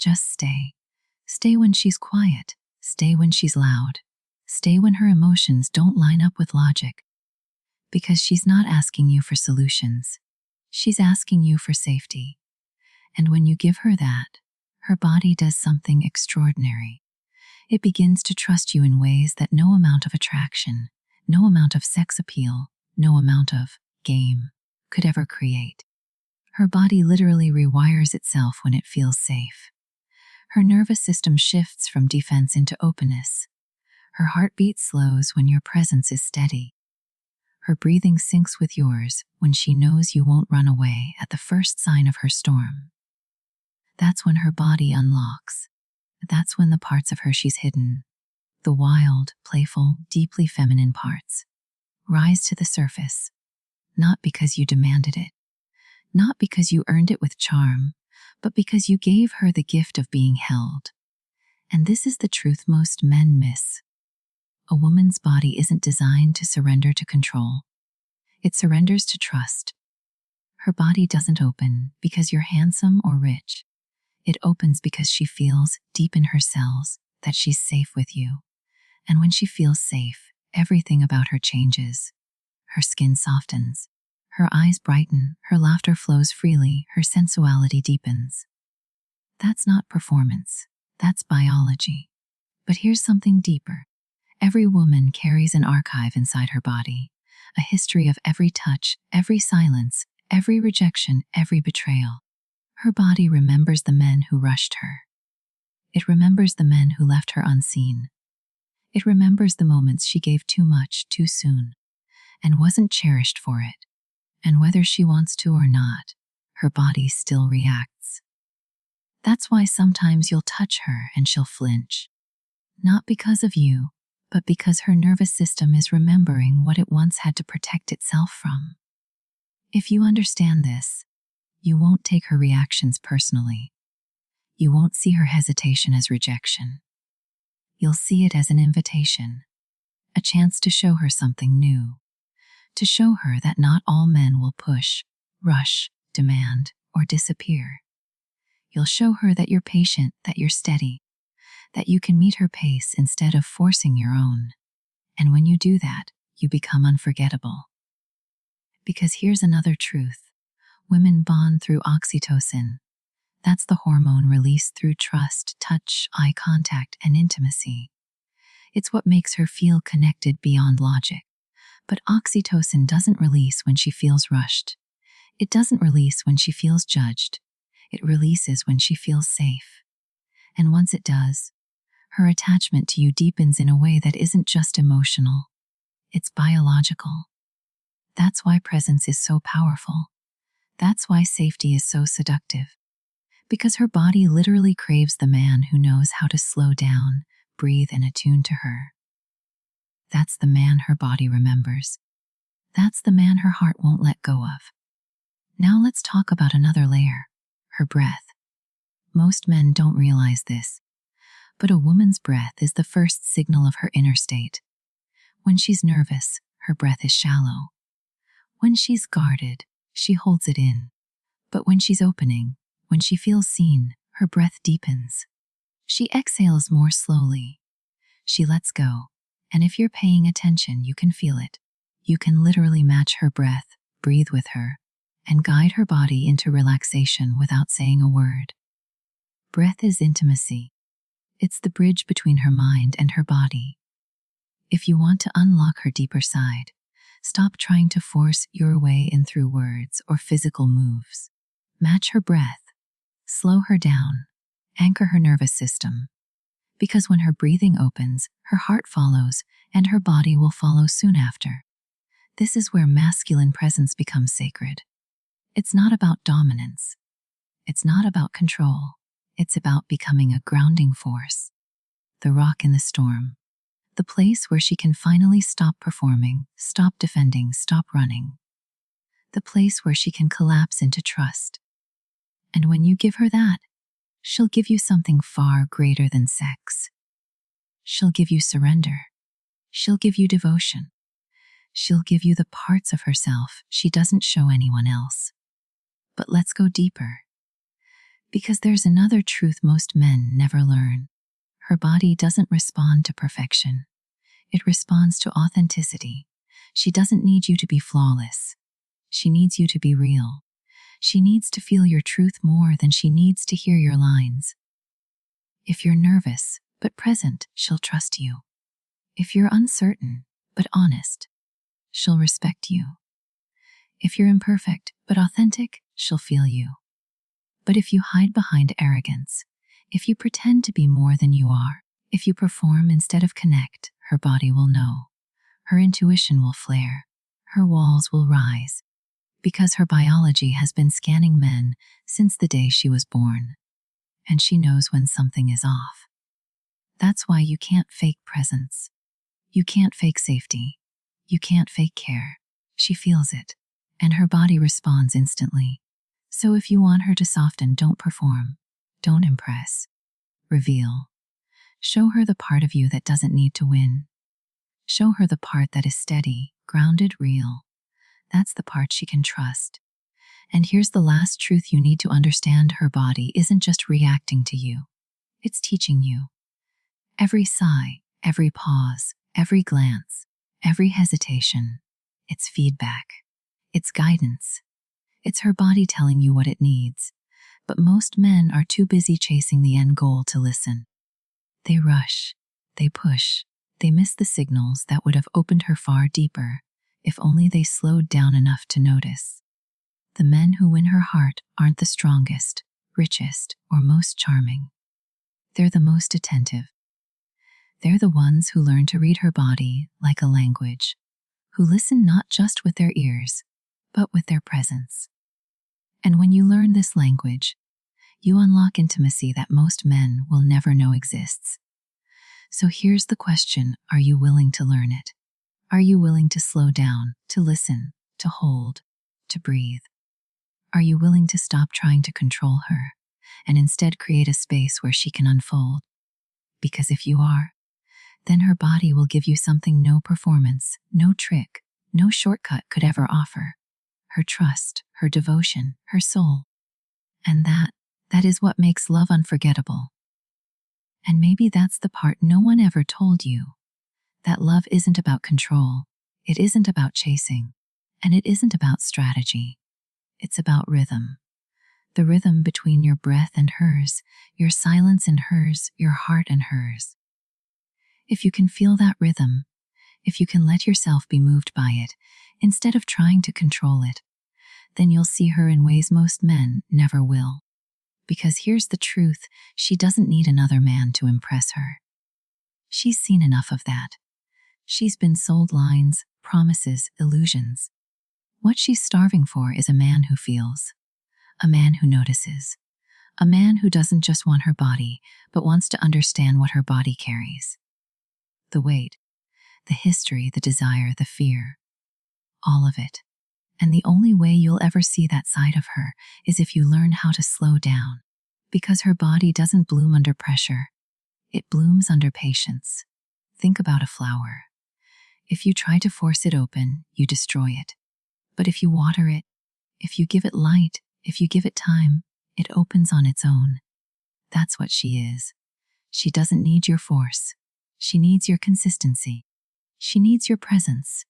Just stay. Stay when she's quiet. Stay when she's loud. Stay when her emotions don't line up with logic. Because she's not asking you for solutions. She's asking you for safety. And when you give her that, her body does something extraordinary. It begins to trust you in ways that no amount of attraction, no amount of sex appeal, no amount of game could ever create. Her body literally rewires itself when it feels safe. Her nervous system shifts from defense into openness. Her heartbeat slows when your presence is steady. Her breathing syncs with yours when she knows you won't run away at the first sign of her storm. That's when her body unlocks. That's when the parts of her she's hidden, the wild, playful, deeply feminine parts, rise to the surface. Not because you demanded it, not because you earned it with charm, but because you gave her the gift of being held. And this is the truth most men miss. A woman's body isn't designed to surrender to control. It surrenders to trust. Her body doesn't open because you're handsome or rich. It opens because she feels deep in her cells that she's safe with you. And when she feels safe, everything about her changes. Her skin softens. Her eyes brighten. Her laughter flows freely. Her sensuality deepens. That's not performance. That's biology. But here's something deeper. Every woman carries an archive inside her body, a history of every touch, every silence, every rejection, every betrayal. Her body remembers the men who rushed her. It remembers the men who left her unseen. It remembers the moments she gave too much, too soon, and wasn't cherished for it. And whether she wants to or not, her body still reacts. That's why sometimes you'll touch her and she'll flinch. Not because of you, but because her nervous system is remembering what it once had to protect itself from. If you understand this, you won't take her reactions personally. You won't see her hesitation as rejection. You'll see it as an invitation, a chance to show her something new, to show her that not all men will push, rush, demand, or disappear. You'll show her that you're patient, that you're steady, that you can meet her pace instead of forcing your own. And when you do that, you become unforgettable. Because here's another truth. Women bond through oxytocin. That's the hormone released through trust, touch, eye contact, and intimacy. It's what makes her feel connected beyond logic. But oxytocin doesn't release when she feels rushed. It doesn't release when she feels judged. It releases when she feels safe. And once it does, her attachment to you deepens in a way that isn't just emotional. It's biological. That's why presence is so powerful. That's why safety is so seductive. Because her body literally craves the man who knows how to slow down, breathe, and attune to her. That's the man her body remembers. That's the man her heart won't let go of. Now let's talk about another layer, her breath. Most men don't realize this, but a woman's breath is the first signal of her inner state. When she's nervous, her breath is shallow. When she's guarded, she holds it in. But when she's opening, when she feels seen, her breath deepens. She exhales more slowly. She lets go. And if you're paying attention, you can feel it. You can literally match her breath, breathe with her, and guide her body into relaxation without saying a word. Breath is intimacy. It's the bridge between her mind and her body. If you want to unlock her deeper side, stop trying to force your way in through words or physical moves. Match her breath. Slow her down. Anchor her nervous system. Because when her breathing opens, her heart follows, and her body will follow soon after. This is where masculine presence becomes sacred. It's not about dominance. It's not about control. It's about becoming a grounding force. The rock in the storm. The place where she can finally stop performing, stop defending, stop running. The place where she can collapse into trust. And when you give her that, she'll give you something far greater than sex. She'll give you surrender. She'll give you devotion. She'll give you the parts of herself she doesn't show anyone else. But let's go deeper. Because there's another truth most men never learn. Her body doesn't respond to perfection. It responds to authenticity. She doesn't need you to be flawless. She needs you to be real. She needs to feel your truth more than she needs to hear your lines. If you're nervous but present, she'll trust you. If you're uncertain but honest, she'll respect you. If you're imperfect but authentic, she'll feel you. But if you hide behind arrogance, if you pretend to be more than you are, if you perform instead of connect, her body will know. Her intuition will flare. Her walls will rise. Because her biology has been scanning men since the day she was born. And she knows when something is off. That's why you can't fake presence. You can't fake safety. You can't fake care. She feels it. And her body responds instantly. So if you want her to soften, don't perform. Don't impress. Reveal. Show her the part of you that doesn't need to win. Show her the part that is steady, grounded, real. That's the part she can trust. And here's the last truth you need to understand: her body isn't just reacting to you. It's teaching you. Every sigh, every pause, every glance, every hesitation, it's feedback. It's guidance. It's her body telling you what it needs. But most men are too busy chasing the end goal to listen. They rush. They push. They miss the signals that would have opened her far deeper, if only they slowed down enough to notice. The men who win her heart aren't the strongest, richest, or most charming. They're the most attentive. They're the ones who learn to read her body like a language, who listen not just with their ears, but with their presence. And when you learn this language, you unlock intimacy that most men will never know exists. So here's the question: are you willing to learn it? Are you willing to slow down, to listen, to hold, to breathe? Are you willing to stop trying to control her and instead create a space where she can unfold? Because if you are, then her body will give you something no performance, no trick, no shortcut could ever offer. Her trust, her devotion, her soul. And that is what makes love unforgettable. And maybe that's the part no one ever told you. That love isn't about control. It isn't about chasing. And it isn't about strategy. It's about rhythm. The rhythm between your breath and hers, your silence and hers, your heart and hers. If you can feel that rhythm, if you can let yourself be moved by it, instead of trying to control it, then you'll see her in ways most men never will. Because here's the truth: she doesn't need another man to impress her. She's seen enough of that. She's been sold lines, promises, illusions. What she's starving for is a man who feels, a man who notices, a man who doesn't just want her body, but wants to understand what her body carries. The weight, the history, the desire, the fear, all of it. And the only way you'll ever see that side of her is if you learn how to slow down. Because her body doesn't bloom under pressure. It blooms under patience. Think about a flower. If you try to force it open, you destroy it. But if you water it, if you give it light, if you give it time, it opens on its own. That's what she is. She doesn't need your force. She needs your consistency. She needs your presence.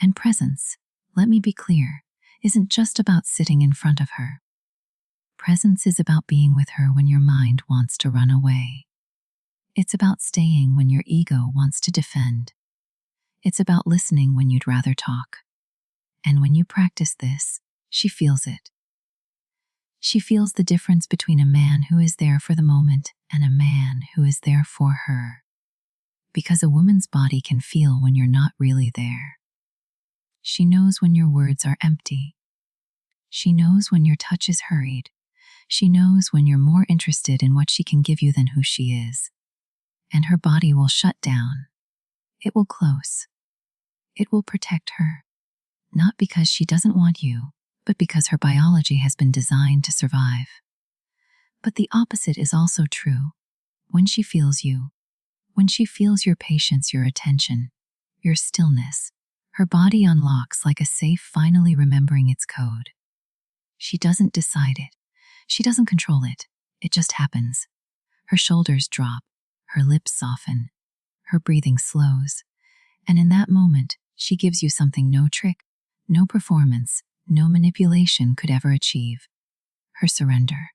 And presence, let me be clear, isn't just about sitting in front of her. Presence is about being with her when your mind wants to run away. It's about staying when your ego wants to defend. It's about listening when you'd rather talk. And when you practice this, she feels it. She feels the difference between a man who is there for the moment and a man who is there for her. Because a woman's body can feel when you're not really there. She knows when your words are empty. She knows when your touch is hurried. She knows when you're more interested in what she can give you than who she is. And her body will shut down. It will close. It will protect her. Not because she doesn't want you, but because her biology has been designed to survive. But the opposite is also true. When she feels you, when she feels your patience, your attention, your stillness, her body unlocks like a safe finally remembering its code. She doesn't decide it. She doesn't control it. It just happens. Her shoulders drop, her lips soften, her breathing slows, and in that moment, she gives you something no trick, no performance, no manipulation could ever achieve. Her surrender.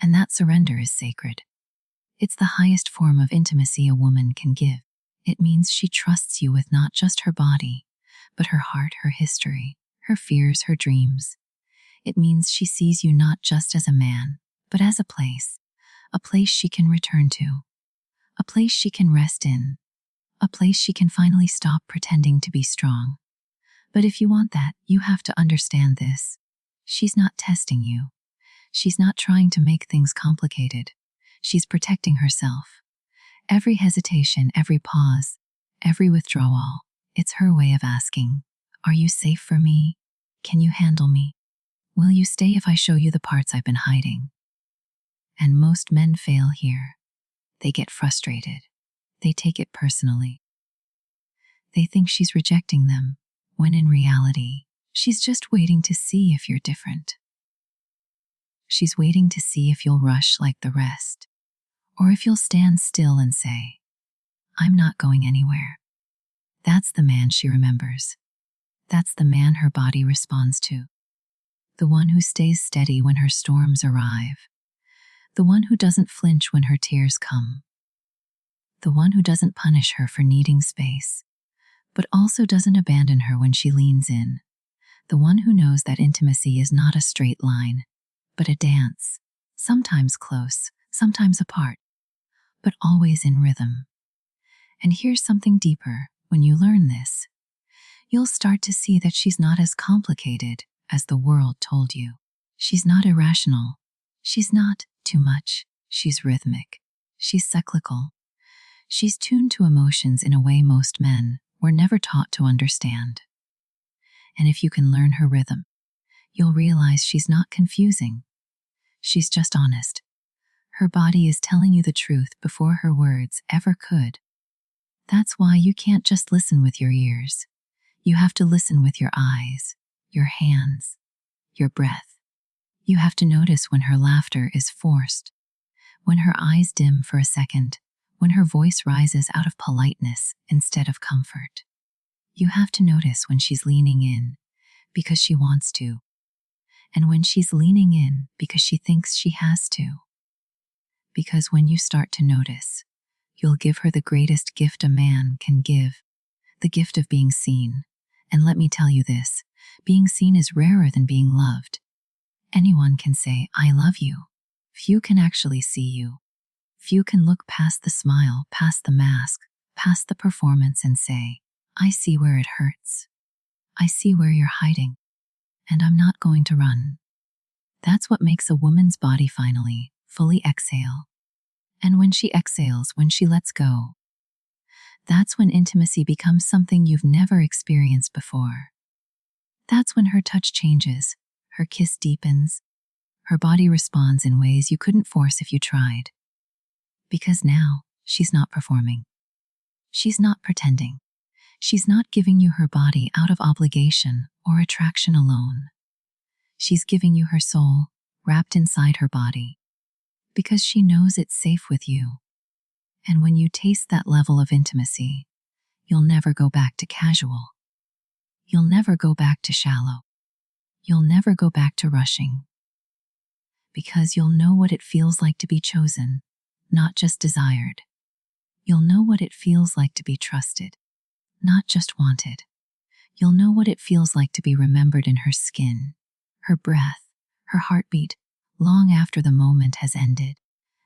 And that surrender is sacred. It's the highest form of intimacy a woman can give. It means she trusts you with not just her body, but her heart, her history, her fears, her dreams. It means she sees you not just as a man, but as a place she can return to, a place she can rest in, a place she can finally stop pretending to be strong. But if you want that, you have to understand this. She's not testing you. She's not trying to make things complicated. She's protecting herself. Every hesitation, every pause, every withdrawal, it's her way of asking, are you safe for me? Can you handle me? Will you stay if I show you the parts I've been hiding? And most men fail here. They get frustrated. They take it personally. They think she's rejecting them, when in reality, she's just waiting to see if you're different. She's waiting to see if you'll rush like the rest, or if you'll stand still and say, I'm not going anywhere. That's the man she remembers. That's the man her body responds to. The one who stays steady when her storms arrive. The one who doesn't flinch when her tears come. The one who doesn't punish her for needing space, but also doesn't abandon her when she leans in. The one who knows that intimacy is not a straight line, but a dance, sometimes close, sometimes apart, but always in rhythm. And here's something deeper. When you learn this, you'll start to see that she's not as complicated as the world told you. She's not irrational. She's not too much. She's rhythmic. She's cyclical. She's tuned to emotions in a way most men were never taught to understand. And if you can learn her rhythm, you'll realize she's not confusing. She's just honest. Her body is telling you the truth before her words ever could. That's why you can't just listen with your ears. You have to listen with your eyes, your hands, your breath. You have to notice when her laughter is forced, when her eyes dim for a second, when her voice rises out of politeness instead of comfort. You have to notice when she's leaning in because she wants to, and when she's leaning in because she thinks she has to. Because when you start to notice, you'll give her the greatest gift a man can give, the gift of being seen. And let me tell you this, being seen is rarer than being loved. Anyone can say, I love you. Few can actually see you. Few can look past the smile, past the mask, past the performance and say, I see where it hurts. I see where you're hiding. And I'm not going to run. That's what makes a woman's body finally, fully exhale. And when she exhales, when she lets go, that's when intimacy becomes something you've never experienced before. That's when her touch changes, her kiss deepens, her body responds in ways you couldn't force if you tried. Because now, she's not performing. She's not pretending. She's not giving you her body out of obligation or attraction alone. She's giving you her soul, wrapped inside her body, because she knows it's safe with you. And when you taste that level of intimacy, you'll never go back to casual. You'll never go back to shallow. You'll never go back to rushing. Because you'll know what it feels like to be chosen, not just desired. You'll know what it feels like to be trusted, not just wanted. You'll know what it feels like to be remembered in her skin, her breath, her heartbeat, long after the moment has ended.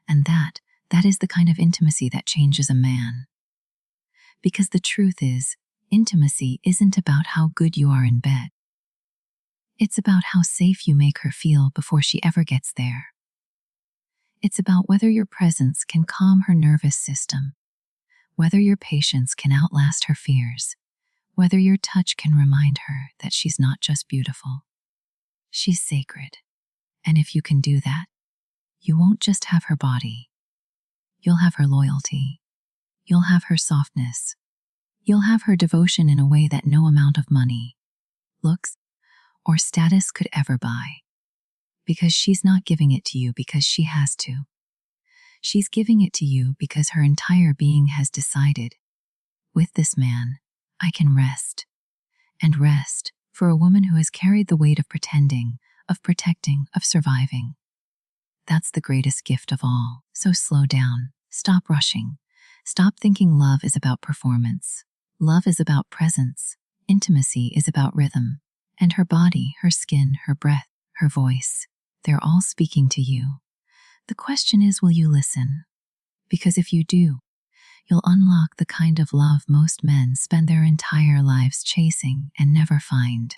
And that is the kind of intimacy that changes a man. Because the truth is, intimacy isn't about how good you are in bed. It's about how safe you make her feel before she ever gets there. It's about whether your presence can calm her nervous system, whether your patience can outlast her fears, whether your touch can remind her that she's not just beautiful. She's sacred. And if you can do that, you won't just have her body. You'll have her loyalty. You'll have her softness. You'll have her devotion in a way that no amount of money, looks, or status could ever buy. Because she's not giving it to you because she has to. She's giving it to you because her entire being has decided, with this man, I can rest. And rest, for a woman who has carried the weight of pretending, of protecting, of surviving. That's the greatest gift of all. So slow down. Stop rushing. Stop thinking love is about performance. Love is about presence. Intimacy is about rhythm. And her body, her skin, her breath, her voice, they're all speaking to you. The question is, will you listen? Because if you do, you'll unlock the kind of love most men spend their entire lives chasing and never find.